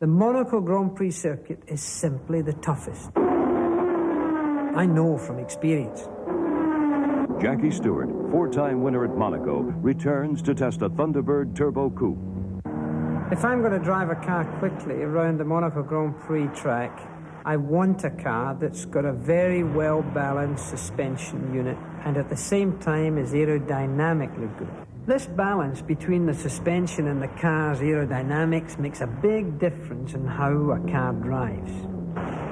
The Monaco Grand Prix circuit is simply the toughest. I know from experience. Jackie Stewart, four-time winner at Monaco, returns to test a Thunderbird Turbo Coupe. If I'm going to drive a car quickly around the Monaco Grand Prix track, I want a car that's got a very well-balanced suspension unit and at the same time is aerodynamically good. This balance between the suspension and the car's aerodynamics makes a big difference in how a car drives.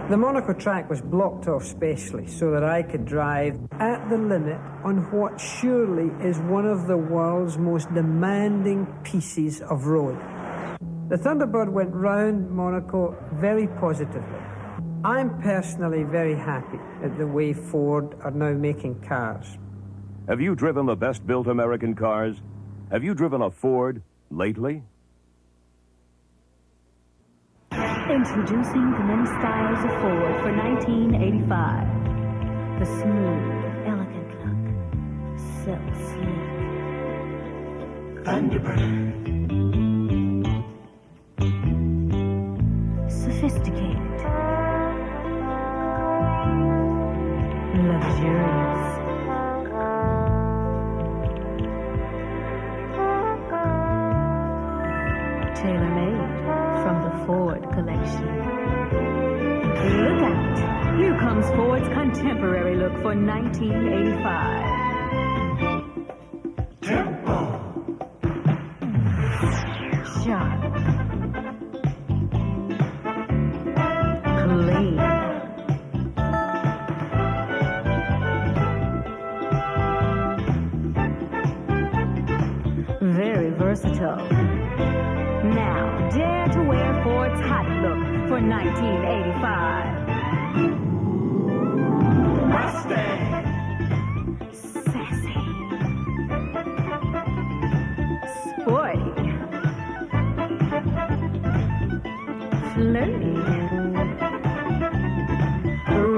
The Monaco track was blocked off specially so that I could drive at the limit on what surely is one of the world's most demanding pieces of road. The Thunderbird went round Monaco very positively. I'm personally very happy at the way Ford are now making cars. Have you driven the best-built American cars? Have you driven a Ford lately? Introducing the many styles of Ford for 1985. The smooth, elegant look. So sleek. Thunderbird. Sophisticated. Luxurious. Tailor-made from the Ford collection. Look out! Here comes Ford's contemporary look for 1985. Tempo. Sharp. Clean. Very versatile. Now, dare to wear Ford's hot look for 1985. Mustang. Sassy. Sporty. Flirty.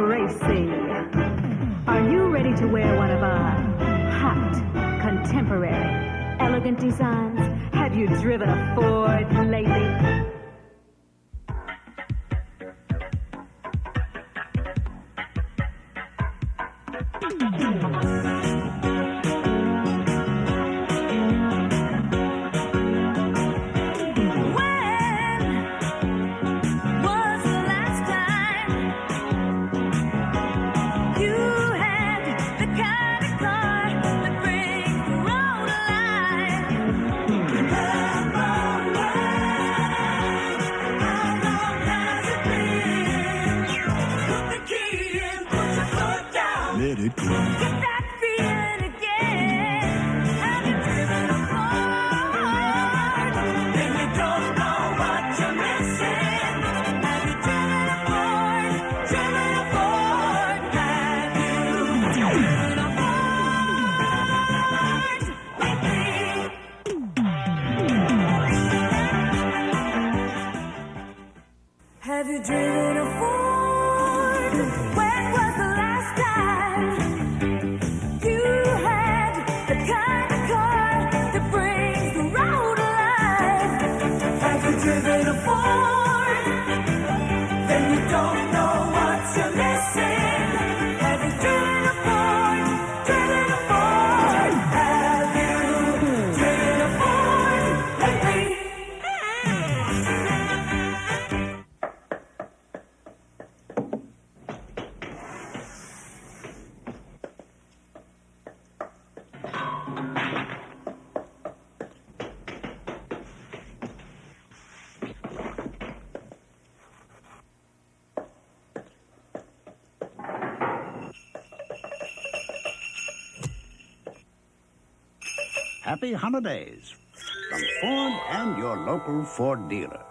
Racy. Are you ready to wear one of our hot, contemporary, elegant designs? Have you driven a Ford lately? Let it go. Get that feeling again. Have you driven a Ford? Then you don't know what you're missing. Have you driven a Ford? Driven a Ford? Have you driven a Ford? Lately? Have you driven a Ford? When was the last time you had the kind of car that brings the road alive? Have you driven a Ford? Then you don't know what you're missing. Have you driven a Ford? Driven a Ford? Have you driven a Ford lately? Happy holidays from Ford and your local Ford dealer.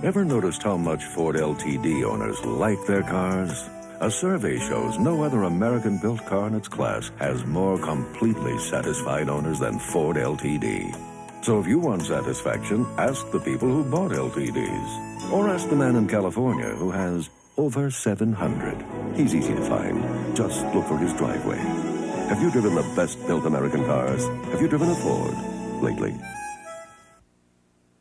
Ever noticed how much Ford Ltd owners like their cars? A survey shows no other American-built car in its class has more completely satisfied owners than Ford Ltd. So if you want satisfaction, ask the people who bought Ltds. Or ask the man in California who has over 700. He's easy to find. Just look for his driveway. Have you driven the best-built American cars? Have you driven a Ford? completely.